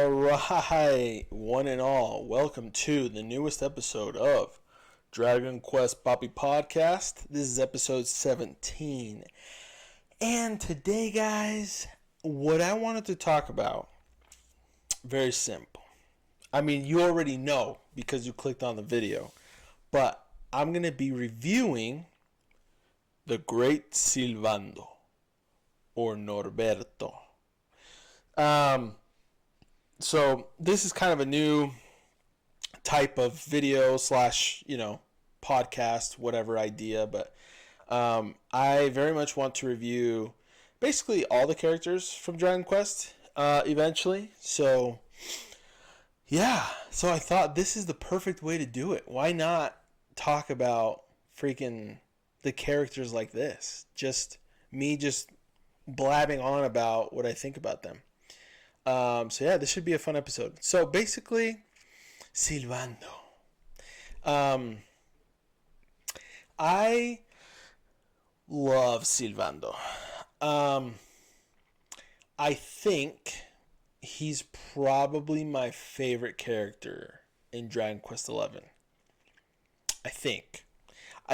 All right, one and all, welcome to the newest episode of Dragon Quest Poppy Podcast. This is episode 17. And today, guys, what I wanted to talk about, very simple. I mean, you already know because you clicked on the video, but I'm going to be reviewing the great Sylvando, or Norberto. So this is kind of a new type of video slash, podcast, whatever idea. But I very much want to review basically all the characters from Dragon Quest eventually. So yeah, so I thought this is the perfect way to do it. Why not talk about freaking the characters like this? Just blabbing on about what I think about them. So yeah, this should be a fun episode. So basically, Sylvando. I love Sylvando. I think he's probably my favorite character in Dragon Quest XI. I think.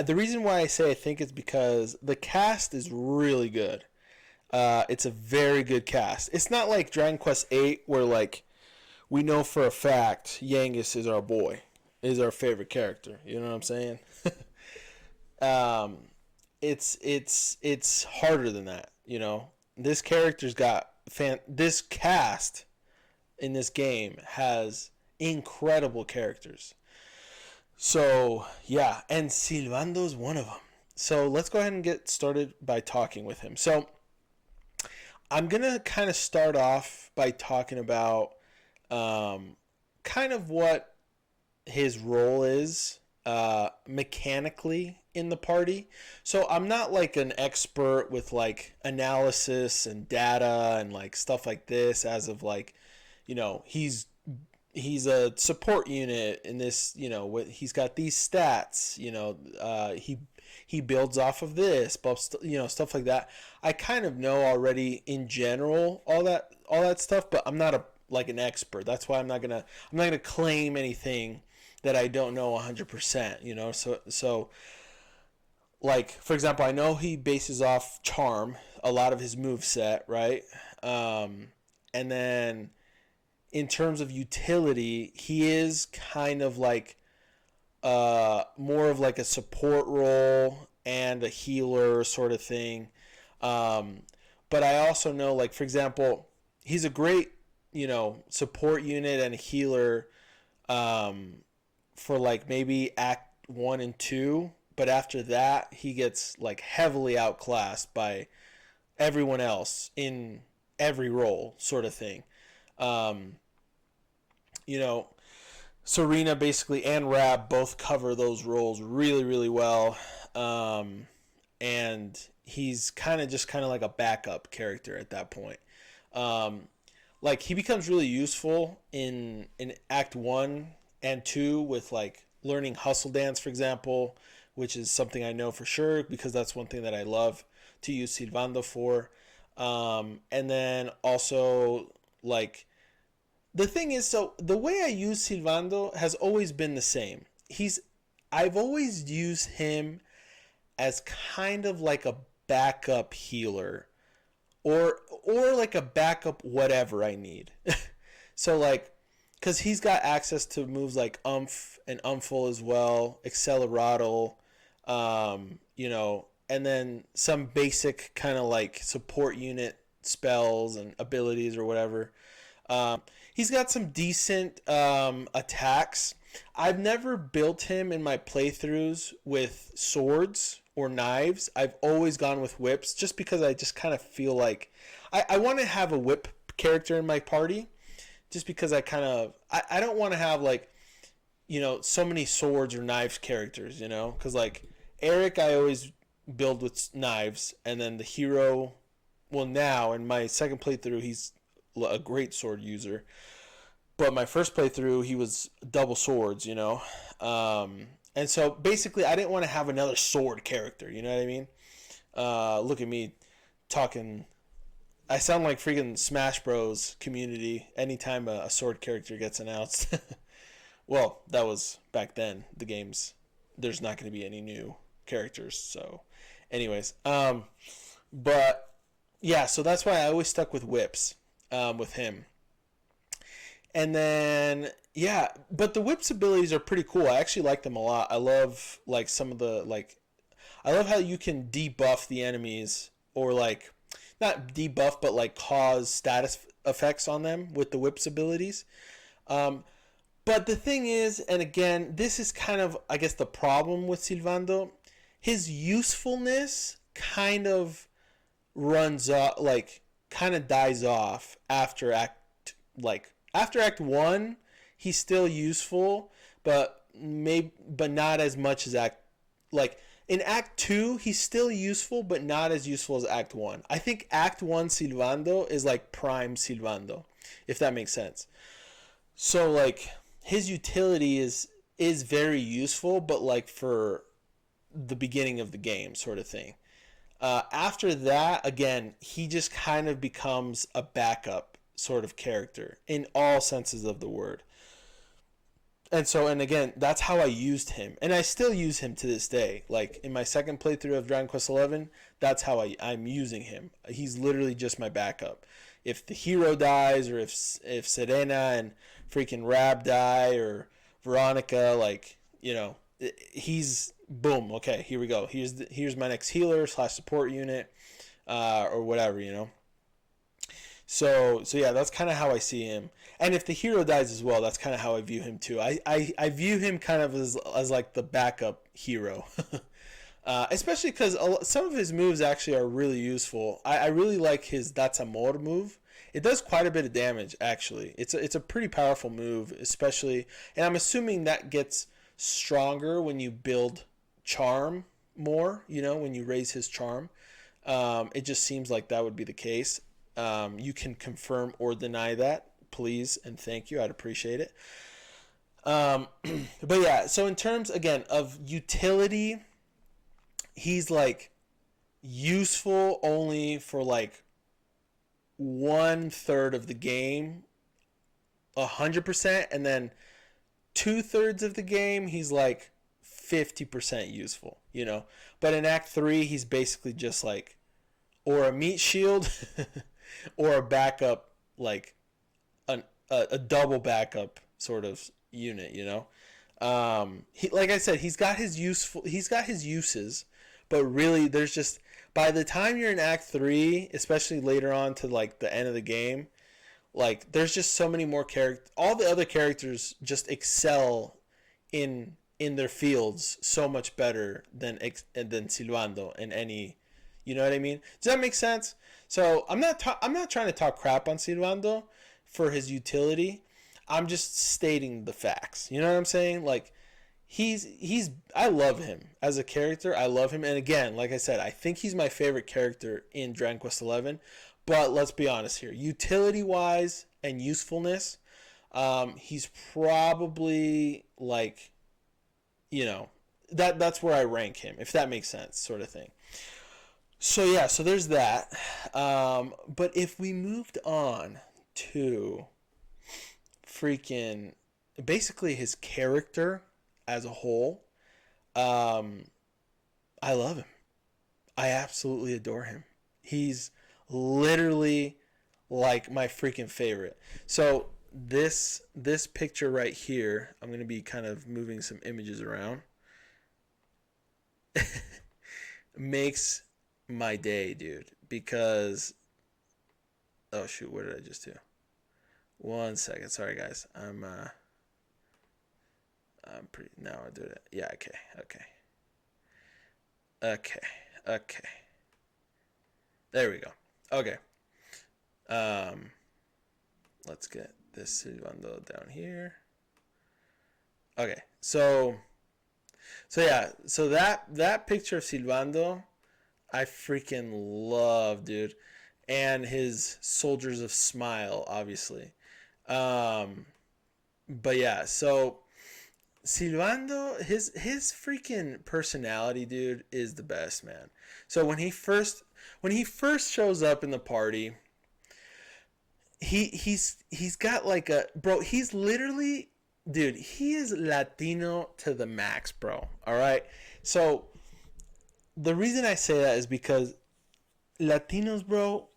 The reason why I say I think is because the cast is really good. It's a very good cast. It's not like Dragon Quest VIII where like we know for a fact Yangus is our boy, is our favorite character. You know what I'm saying? It's harder than that. You know, this character's got this cast in this game has incredible characters. So yeah, and Sylvando's one of them. So let's go ahead and get started by talking with him. So I'm going to kind of start off by talking about kind of what his role is mechanically in the party. So I'm not like an expert with like analysis and data and like stuff like this as of like, he's a support unit in this, he's got these stats, he builds off of this, stuff like that. I kind of know already in general all that stuff, but I'm not an expert. That's why I'm not gonna claim anything that I don't know 100%. So like for example, I know he bases off charm a lot of his moveset, right? And then in terms of utility, he is kind of like more of like a support role and a healer sort of thing. But I also know, like, for example, he's a great, support unit and a healer for like maybe Act 1 and 2. But after that, he gets like heavily outclassed by everyone else in every role sort of thing. Serena basically and Rab both cover those roles really, really well. And he's kind of like a backup character at that point. Like he becomes really useful in Act 1 and 2 with like learning Hustle Dance, for example, which is something I know for sure because that's one thing that I love to use Sylvando for. And then also like the thing is, so the way I use Sylvando has always been the same. I've always used him as kind of like a backup healer or like a backup whatever I need. So like, cause he's got access to moves like Umph and Umphful as well, Accelerato, and then some basic kind of like support unit spells and abilities or whatever. He's got some decent attacks. I've never built him in my playthroughs with swords or knives. I've always gone with whips just because I just kind of feel like I want to have a whip character in my party just because I don't want to have like, so many swords or knives characters, because like Eric, I always build with knives, and then the hero, well now in my second playthrough, he's a great sword user. But my first playthrough, he was double swords, and so basically I didn't want to have another sword character, you know what I mean? Look at me talking I sound like freaking Smash Bros. Community anytime a sword character gets announced. Well, that was back then. The games, there's not going to be any new characters. So, anyways, but yeah, so that's why I always stuck with whips with him. And then yeah, but the whips abilities are pretty cool. I actually like them a lot. I love like some of the like I love how you can debuff the enemies or like not debuff but like cause status effects on them with the whips abilities. Um, but the thing is, and again, this is kind of I guess the problem with Sylvando. His usefulness kind of runs off, like kind of dies off after Act 1. He's still useful, but not as much as like in Act 2 he's still useful but not as useful as Act 1. I think Act 1 Sylvando is like prime Sylvando, if that makes sense. So like his utility is very useful, but like for the beginning of the game sort of thing. After that, again, he just kind of becomes a backup sort of character in all senses of the word. And so, and again, that's how I used him. And I still use him to this day. Like, in my second playthrough of Dragon Quest XI, that's how I'm using him. He's literally just my backup. If the hero dies, or if Serena and freaking Rab die, or Veronica, like, he's boom. Okay, here we go. Here's my next healer / support unit, or whatever. So yeah, that's kind of how I see him. And if the hero dies as well, that's kind of how I view him too. I view him kind of as like the backup hero. Especially because some of his moves actually are really useful. I really like his That's Amor move. It does quite a bit of damage, actually. It's a pretty powerful move, especially, and I'm assuming that gets stronger when you build charm more, when you raise his charm. It just seems like that would be the case. You can confirm or deny that, please and thank you. I'd appreciate it. But yeah, so in terms, again, of utility, he's like useful only for like 1/3 of the game, 100%, and then 2/3 of the game he's like 50% useful, But in Act 3 he's basically just like or a meat shield or a backup, like a double backup sort of unit, like I said, he's got his uses, but really there's just, by the time you're in Act 3, especially later on to like the end of the game, like there's just so many more characters. All the other characters just excel in their fields so much better than Sylvando in any, you know what I mean? Does that make sense? So I'm not trying to talk crap on Sylvando for his utility. I'm just stating the facts. You know what I'm saying? Like he's I love him as a character. I love him, and again, like I said, I think he's my favorite character in Dragon Quest XI. But let's be honest here, utility wise and usefulness, he's probably like, that's where I rank him, if that makes sense, sort of thing. So yeah, so there's that. But if we moved on to freaking basically his character as a whole, I love him. I absolutely adore him. He's literally like my freaking favorite. So this picture right here, I'm going to be kind of moving some images around, makes my day, dude, because oh shoot, what did I just do? 1 second, sorry guys. I'm pretty, now I do it. Yeah, okay. There we go. Okay. Let's get this Sylvando down here. Okay, so yeah, so that picture of Sylvando, I freaking love, dude, and his Soldiers of Smile, obviously. But yeah, so Sylvando, his freaking personality, dude, is the best, man. So when he first shows up in the party, he's got like a bro. He's literally, dude. He is Latino to the max, bro. All right. So the reason I say that is because Latinos, bro,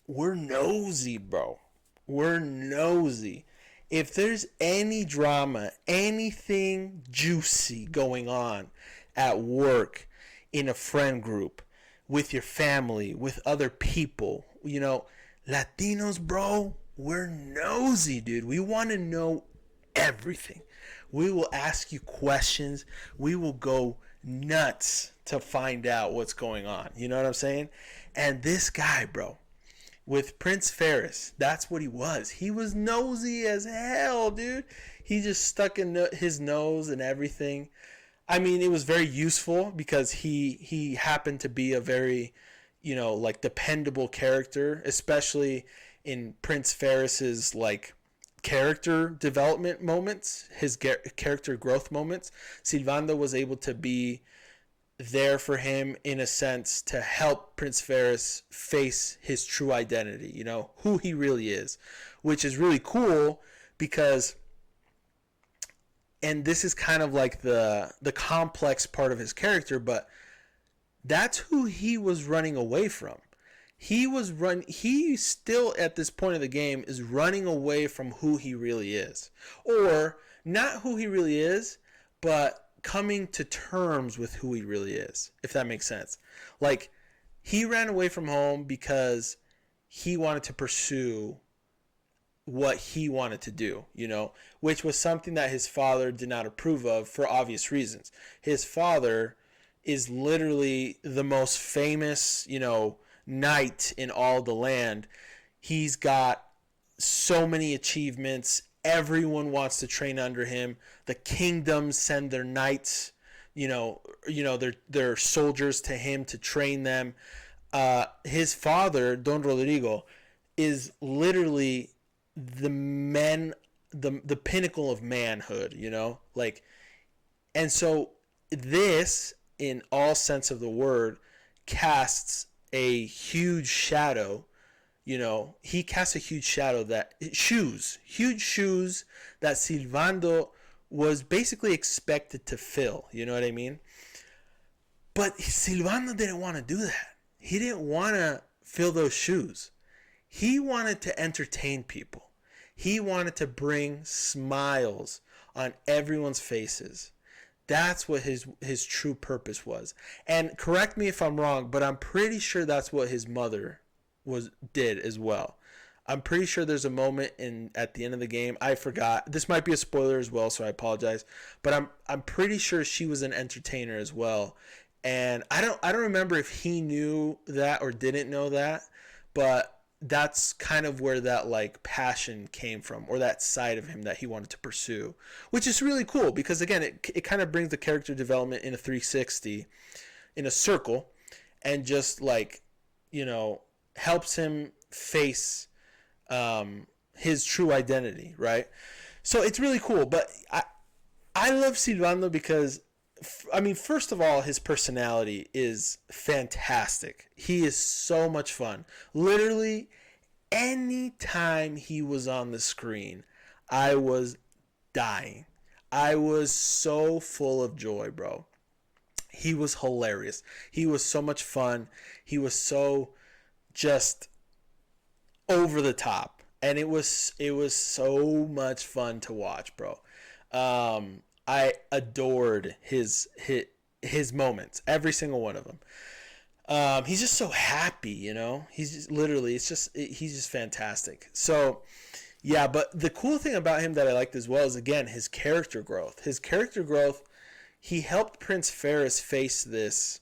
we're nosy, bro. We're nosy. If there's any drama, anything juicy going on at work, in a friend group, with your family, with other people, Latinos, bro, we're nosy, dude. We want to know everything. We will ask you questions. We will go nuts to find out what's going on. You know what I'm saying? And this guy, bro, with Prince Ferris, that's what he was. He was nosy as hell, dude. He just stuck in his nose and everything. I mean, it was very useful because he happened to be a very, like dependable character, especially in Prince Ferris's like character development moments, his character growth moments. Sylvando was able to be there for him in a sense to help Prince Ferris face his true identity, who he really is, which is really cool because, and this is kind of like the complex part of his character, but that's who he was running away from. He still at this point of the game is running away from who he really is. Or not who he really is, but coming to terms with who he really is, if that makes sense. Like, he ran away from home because he wanted to pursue what he wanted to do, which was something that his father did not approve of for obvious reasons. His father is literally the most famous, knight in all the land. He's got so many achievements. Everyone wants to train under him. The kingdoms send their knights, their soldiers to him to train them. His father, Don Rodrigo, is literally the pinnacle of manhood, and so this, in all sense of the word, casts a huge shadow. He casts a huge shadow huge shoes that Sylvando was basically expected to fill. You know what I mean? But Sylvando didn't want to do that. He didn't want to fill those shoes. He wanted to entertain people. He wanted to bring smiles on everyone's faces. That's what his true purpose was. And correct me if I'm wrong, but I'm pretty sure that's what his mother did as well. I'm pretty sure there's a moment at the end of the game. I forgot. This might be a spoiler as well, so I apologize. But I'm pretty sure she was an entertainer as well. And I don't remember if he knew that or didn't know that, but that's kind of where that like passion came from, or that side of him that he wanted to pursue, which is really cool because again, it kind of brings the character development in a 360 in a circle, and just like, helps him face his true identity, right? So it's really cool. But I love Sylvando because, first of all, his personality is fantastic. He is so much fun. Literally, anytime he was on the screen, I was dying. I was so full of joy, bro. He was hilarious. He was so much fun. He was so just over the top. And it was so much fun to watch, bro. I adored his moments, every single one of them. He's just so happy, He's just literally, he's just fantastic. So, yeah, but the cool thing about him that I liked as well is, again, his character growth. His character growth, he helped Prince Ferris face this,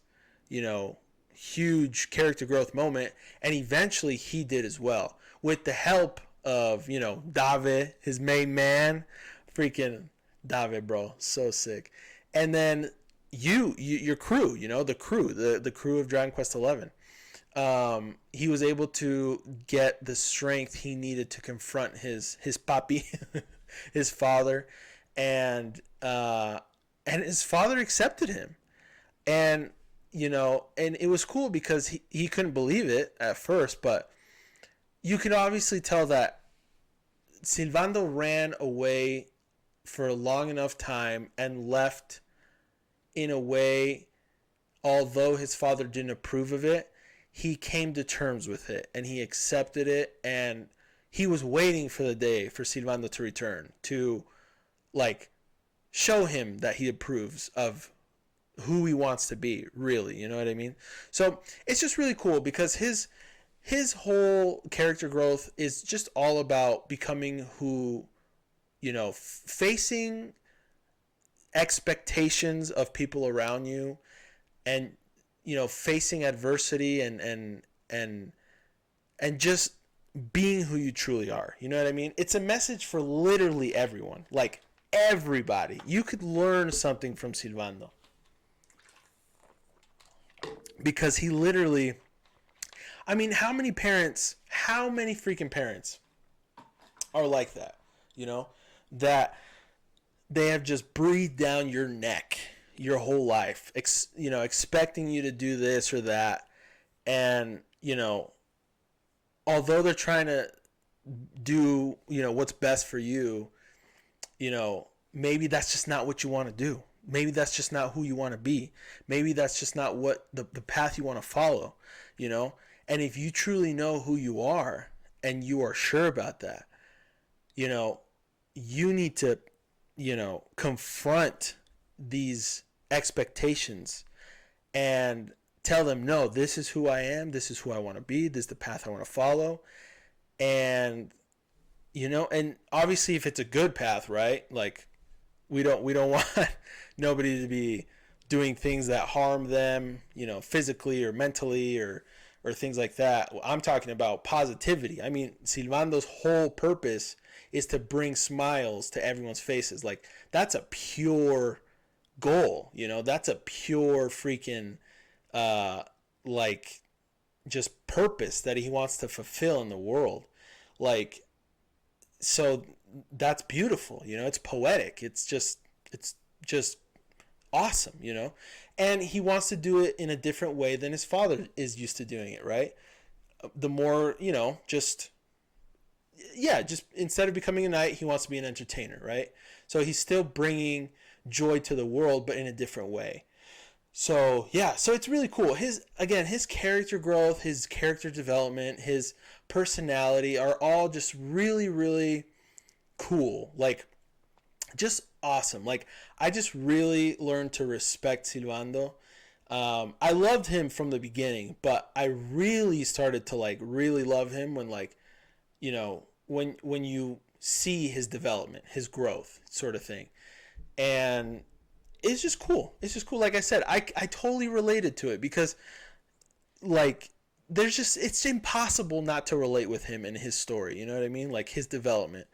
huge character growth moment, and eventually he did as well, with the help of, Dave, his main man. Freaking Dave, bro, so sick. And then your crew, the crew of Dragon Quest XI. He was able to get the strength he needed to confront his papi, his father, and his father accepted him, and and it was cool because he couldn't believe it at first, but you could obviously tell that Sylvando ran away for a long enough time and left in a way, although his father didn't approve of it, he came to terms with it and he accepted it, and he was waiting for the day for Sylvando to return to like show him that he approves of who he wants to be, really, you know what I mean? So it's just really cool because his whole character growth is just all about becoming who, facing expectations of people around you, and facing adversity, and just being who you truly are. You know what I mean? It's a message for literally everyone. Like everybody. You could learn something from Sylvando. Because he literally, I mean, how many freaking parents are like that? That they have just breathed down your neck your whole life, expecting you to do this or that. And, although they're trying to do, what's best for you, maybe that's just not what you want to do. Maybe that's just not who you want to be. Maybe that's just not what the path you want to follow, And if you truly know who you are and you are sure about that, you need to, confront these expectations and tell them, no, this is who I am. This is who I want to be. This is the path I want to follow. And, and obviously if it's a good path, right? Like we don't want nobody to be doing things that harm them, physically or mentally or things like that. I'm talking about positivity. I mean, Sylvando's whole purpose is to bring smiles to everyone's faces. Like that's a pure goal, that's a pure freaking like just purpose that he wants to fulfill in the world. Like, so that's beautiful, it's poetic. It's just awesome, and he wants to do it in a different way than his father is used to doing it, right? The more, just instead of becoming a knight, he wants to be an entertainer, right? So he's still bringing joy to the world, but in a different way. So so it's really cool. His character growth, his character development, his personality are all just really, really cool. Like, just awesome. Like, I just really learned to respect Sylvando. I loved him from the beginning, but I really started to really love him when when you see his development, his growth, sort of thing. And it's just cool. It's just cool. Like I said, I totally related to it because it's impossible not to relate with him and his story. You know what I mean? Like his development.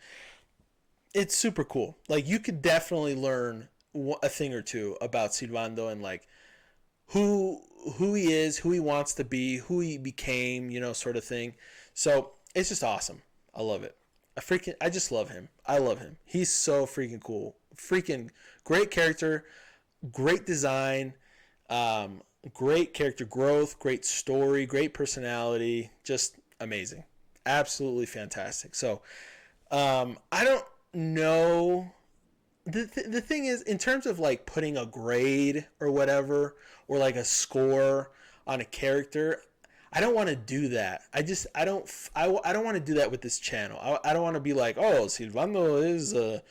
It's super cool. Like you could definitely learn a thing or two about Sylvando and who he is, who he wants to be, who he became, sort of thing. So it's just awesome. I love it. I just love him. I love him. He's so freaking cool. Freaking great character, great design, great character growth, great story, great personality, just amazing. Absolutely fantastic. So, I don't know. The thing is, in terms of putting a grade or whatever, or a score on a character, I don't want to do that. I don't want to do that with this channel. I don't want to be like, oh, Sylvando is a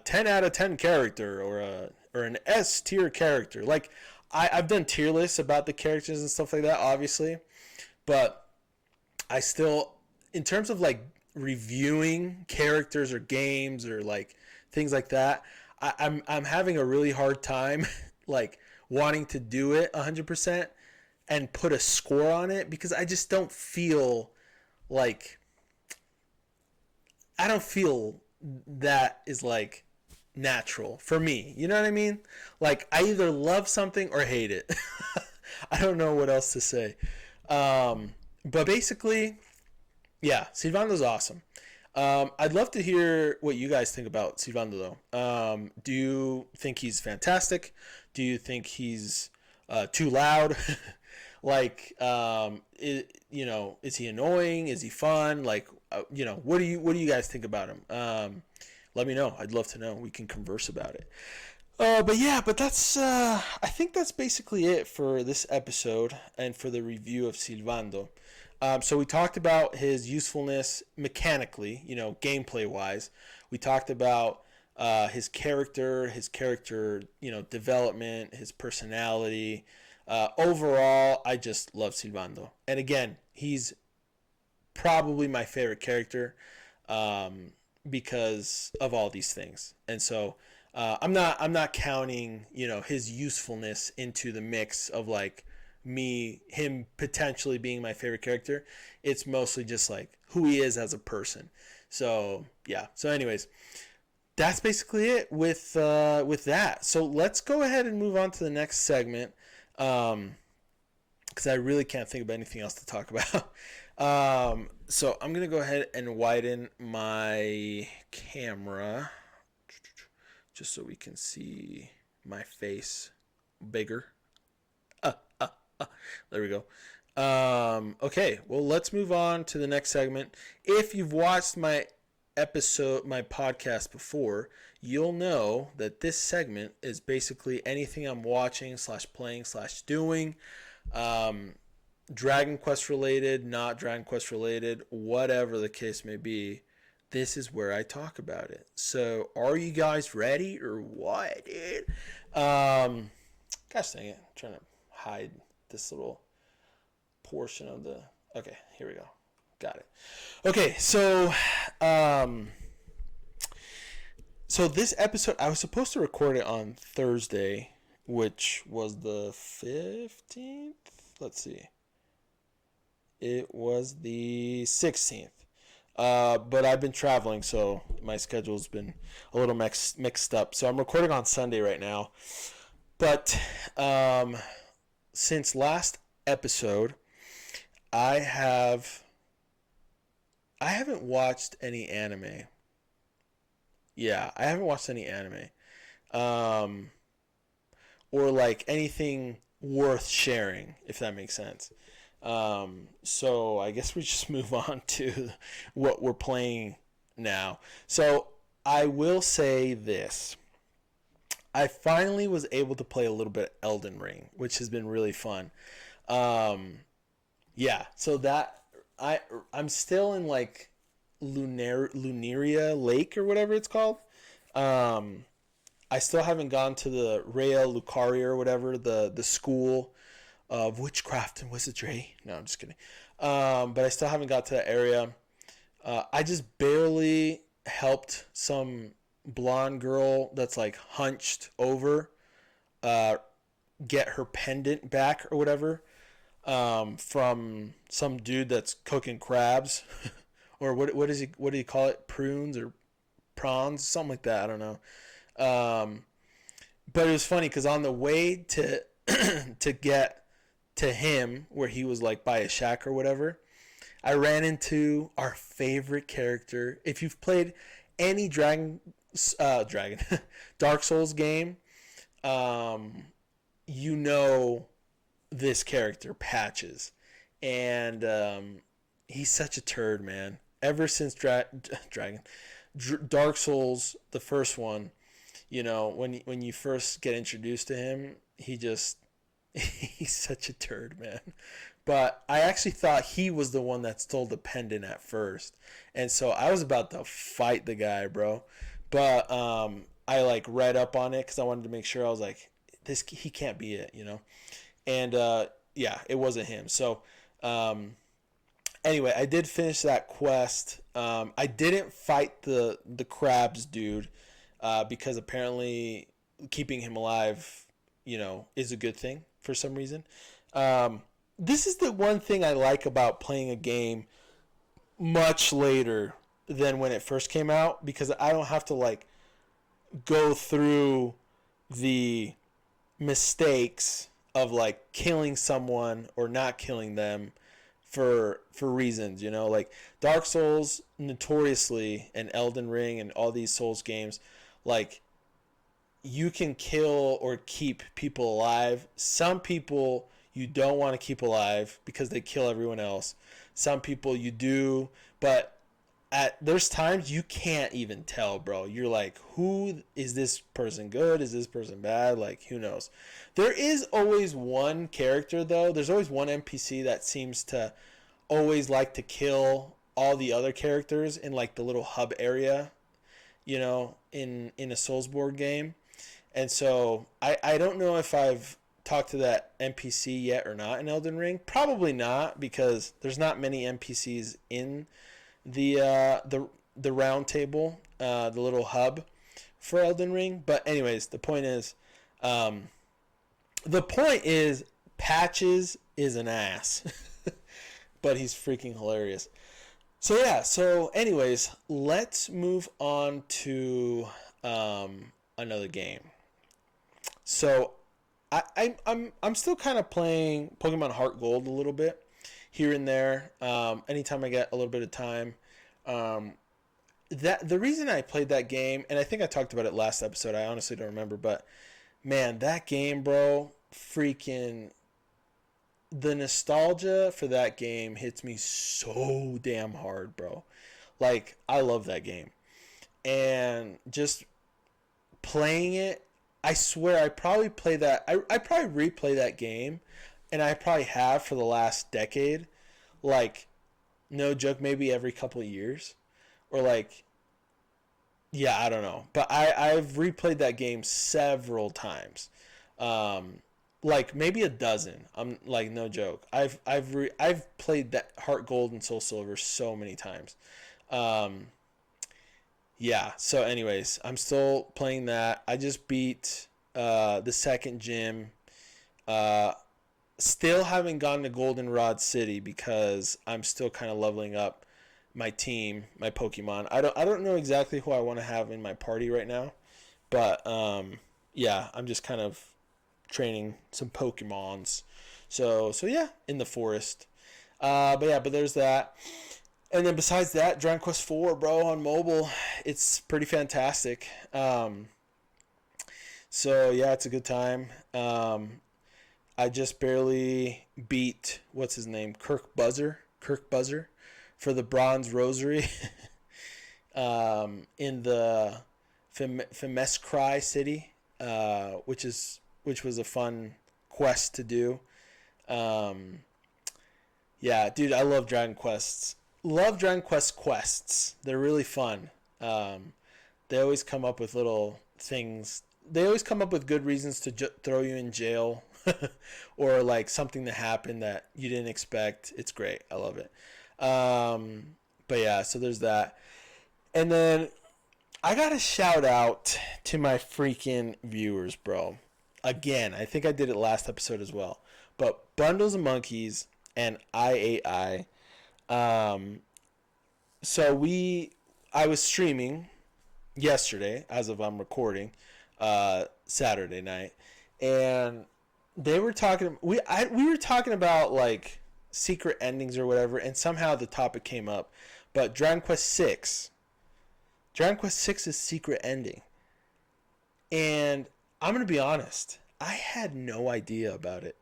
10 out of 10 character or an S tier character. Like I've done tier lists about the characters and stuff like that, obviously, but I still, in terms of reviewing characters or games or things like that, I'm having a really hard time wanting to do it 100% and put a score on it because I just don't feel that is natural for me. You know what I mean? I either love something or hate it. I don't know what else to say. But basically, Sylvando's awesome. I'd love to hear what you guys think about Sylvando though. Do you think he's fantastic? Do you think he's too loud? Is he annoying? Is he fun? what do you guys think about him? Let me know. I'd love to know. We can converse about it. But that's I think that's basically it for this episode and for the review of Sylvando. So we talked about his usefulness mechanically, gameplay wise. We talked about his character, development, his personality. Overall, I just love Sylvando. And again, he's probably my favorite character because of all these things. And so I'm not counting his usefulness into the mix of like him potentially being my favorite character. It's mostly just like who he is as a person. So yeah. So anyways, that's basically it with that. So let's go ahead and move on to the next segment. Because I really can't think of anything else to talk about. So I'm gonna go ahead and widen my camera just so we can see my face bigger. There we go. Okay, well, let's move on to the next segment. If you've watched my podcast before, you'll know that this segment is basically anything I'm watching / playing / doing. Dragon Quest related, not Dragon Quest related, whatever the case may be. This is where I talk about it. So, are you guys ready or what, dude? Gosh dang it. I'm trying to hide this little portion of the... Okay, here we go. Got it. Okay, so this episode, I was supposed to record it on Thursday, which was the 15th? Let's see. It was the 16th. But I've been traveling, so my schedule's been a little mixed up. So I'm recording on Sunday right now. But since last episode, I haven't watched any anime. Yeah, I haven't watched any anime. Or like anything worth sharing, if that makes sense. So I guess we just move on to what we're playing now. So I will say this. I finally was able to play a little bit of Elden Ring, which has been really fun. Yeah, so that I'm still in like Lunaria Lake or whatever it's called. I still haven't gone to the Rhea Lucaria or whatever, the school of witchcraft and wizardry. No, I'm just kidding. But I still haven't got to that area. I just barely helped some blonde girl that's like hunched over get her pendant back or whatever from some dude that's cooking crabs or what do you call it, prunes or prawns, something like that, I don't know. But it was funny because on the way to to get to him where he was like by a shack or whatever, I ran into our favorite character. If you've played any Dark Souls game, you know this character, Patches. And he's such a turd, man. Ever since Dark Souls, the first one, when you first get introduced to him, he's such a turd, man. But I actually thought he was the one that stole the pendant at first. And so I was about to fight the guy, bro. But I like read up on it because I wanted to make sure. I was like, he can't be it, And yeah, it wasn't him. So anyway, I did finish that quest. I didn't fight the crabs dude because apparently keeping him alive, is a good thing for some reason. This is the one thing I like about playing a game much later than when it first came out, because I don't have to like go through the mistakes of like killing someone or not killing them for reasons, like Dark Souls notoriously and Elden Ring and all these Souls games, like you can kill or keep people alive. Some people you don't want to keep alive because they kill everyone else. Some people you do, but there's times you can't even tell, bro. You're like, who is this person good? Is this person bad? Like, who knows? There is always one character though. There's always one NPC that seems to always like to kill all the other characters in like the little hub area, in a Soulsborne game. And so I don't know if I've talked to that NPC yet or not in Elden Ring. Probably not, because there's not many NPCs in the round table, the little hub for Elden Ring. But anyways, the point is Patches is an ass, but he's freaking hilarious. So yeah. So anyways, let's move on to another game. So I'm still kind of playing Pokemon Heart Gold a little bit here and there. Anytime I get a little bit of time. That the reason I played that game, and I think I talked about it last episode. I honestly don't remember, but man, that game, bro, freaking the nostalgia for that game hits me so damn hard, bro. Like, I love that game, and just playing it, I swear I probably play that. I probably replay that game, and I probably have for the last decade. Like, no joke, maybe every couple of years, or like, yeah, I don't know, but I've replayed that game several times, like maybe a dozen. I'm like, no joke. I've played that Heart Gold and Soul Silver so many times. Um, yeah. So, anyways, I'm still playing that. I just beat the second gym. Uh, Still haven't gotten to Goldenrod City because I'm still kind of leveling up my team, my Pokemon. I don't know exactly who I want to have in my party right now, but yeah, I'm just kind of training some Pokemons. So yeah, in the forest. But there's that. And then besides that, Dragon Quest 4, bro, on mobile, it's pretty fantastic. So yeah, it's a good time. I just barely beat, what's his name, Kirk Buzzer, for the Bronze Rosary, in the Femescry city, which was a fun quest to do. Um, yeah, dude, I love Dragon Quests. Love Dragon Quest quests. They're really fun. They always come up with little things. They always come up with good reasons to throw you in jail, or like something that happened that you didn't expect. It's great. I love it. But yeah, so there's that. And then I got to shout out to my freaking viewers, bro. Again, I think I did it last episode as well. But Bundles of Monkeys and I8I. So I was streaming yesterday, as of I'm recording, Saturday night, and they were talking. We were talking about like secret endings or whatever, and somehow the topic came up. But Dragon Quest Six's secret ending, and I'm gonna be honest, I had no idea about it.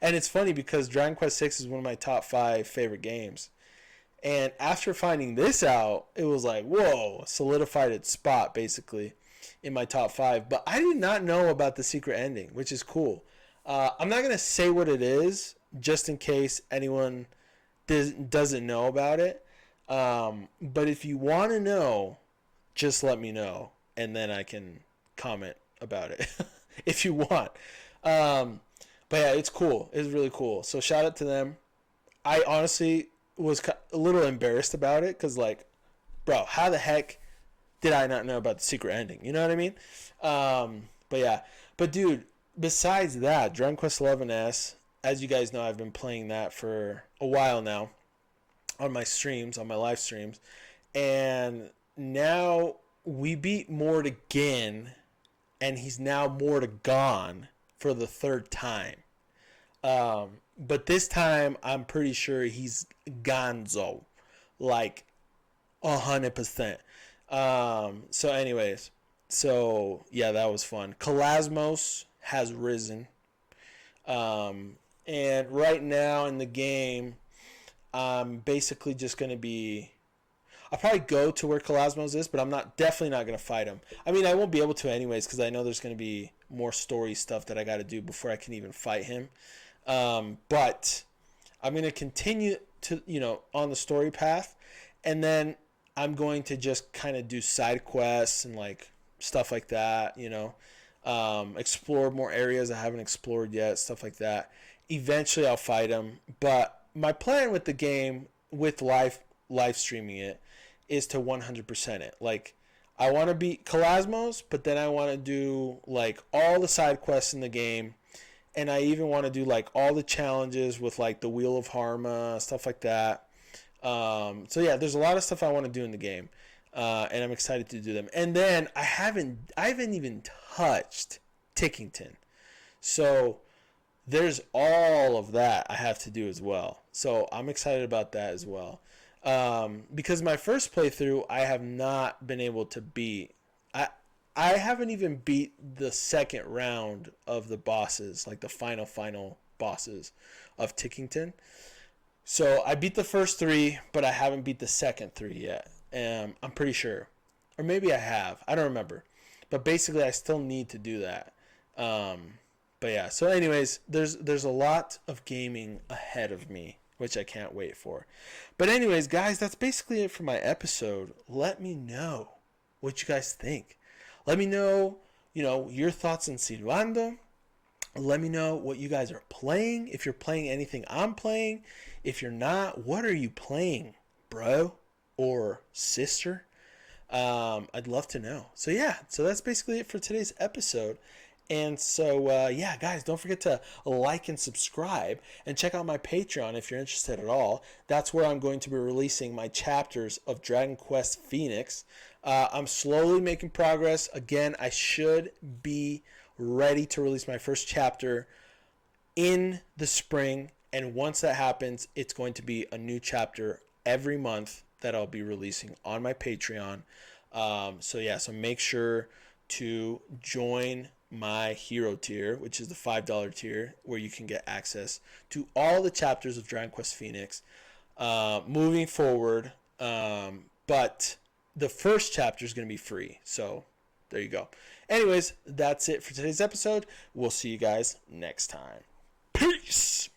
And it's funny because Dragon Quest 6 is one of my top 5 favorite games. And after finding this out, it was like, whoa, solidified its spot basically in my top 5. But I did not know about the secret ending, which is cool. I'm not going to say what it is just in case anyone doesn't know about it. But if you want to know, just let me know, and then I can comment about it if you want. But yeah, it's cool. It's really cool. So shout out to them. I honestly was a little embarrassed about it because, like, bro, how the heck did I not know about the secret ending? You know what I mean? But yeah. But dude, besides that, Dragon Quest XI S, as you guys know, I've been playing that for a while now on my streams, on my live streams. And now we beat Mort again, and he's now Mort gone for the 3rd time. But this time, I'm pretty sure he's Gonzo, like 100%. So anyways, so yeah, that was fun. Kalasmos has risen. And right now in the game, I'm basically just going to be I'll probably go to where Kalasmos is, but I'm definitely not going to fight him. I mean, I won't be able to anyways because I know there's going to be more story stuff that I got to do before I can even fight him. But I'm going to continue to, on the story path, and then I'm going to just kind of do side quests and like stuff like that, explore more areas I haven't explored yet, stuff like that. Eventually I'll fight him, but my plan with the game, with live streaming it, is to 100% it. Like, I want to beat Kalasmos, but then I want to do like all the side quests in the game, and I even want to do like all the challenges with like the Wheel of Harma, stuff like that. So yeah, there's a lot of stuff I want to do in the game, and I'm excited to do them. And then I haven't even touched Tickington, so there's all of that I have to do as well. So I'm excited about that as well. Because my first playthrough, I have not been able to beat. I haven't even beat the second round of the bosses, like the final bosses of Tickington. So I beat the first 3, but I haven't beat the second 3 yet. I'm pretty sure. Or maybe I have. I don't remember. But basically, I still need to do that. But yeah, so anyways, there's a lot of gaming ahead of me, which I can't wait for. But anyways, guys, that's basically it for my episode. Let me know what you guys think. Let me know, your thoughts on Sylvando. Let me know what you guys are playing. If you're playing anything I'm playing. If you're not, what are you playing, bro or sister? I'd love to know. So yeah, so that's basically it for today's episode. And so, yeah, guys, don't forget to like and subscribe and check out my Patreon if you're interested at all. That's where I'm going to be releasing my chapters of Dragon Quest Phoenix. I'm slowly making progress. Again, I should be ready to release my first chapter in the spring. And once that happens, it's going to be a new chapter every month that I'll be releasing on my Patreon. So make sure to join my hero tier, which is the $5 tier, where you can get access to all the chapters of Dragon Quest Phoenix moving forward. But the first chapter is going to be free. So there you go. Anyways, that's it for today's episode. We'll see you guys next time. Peace.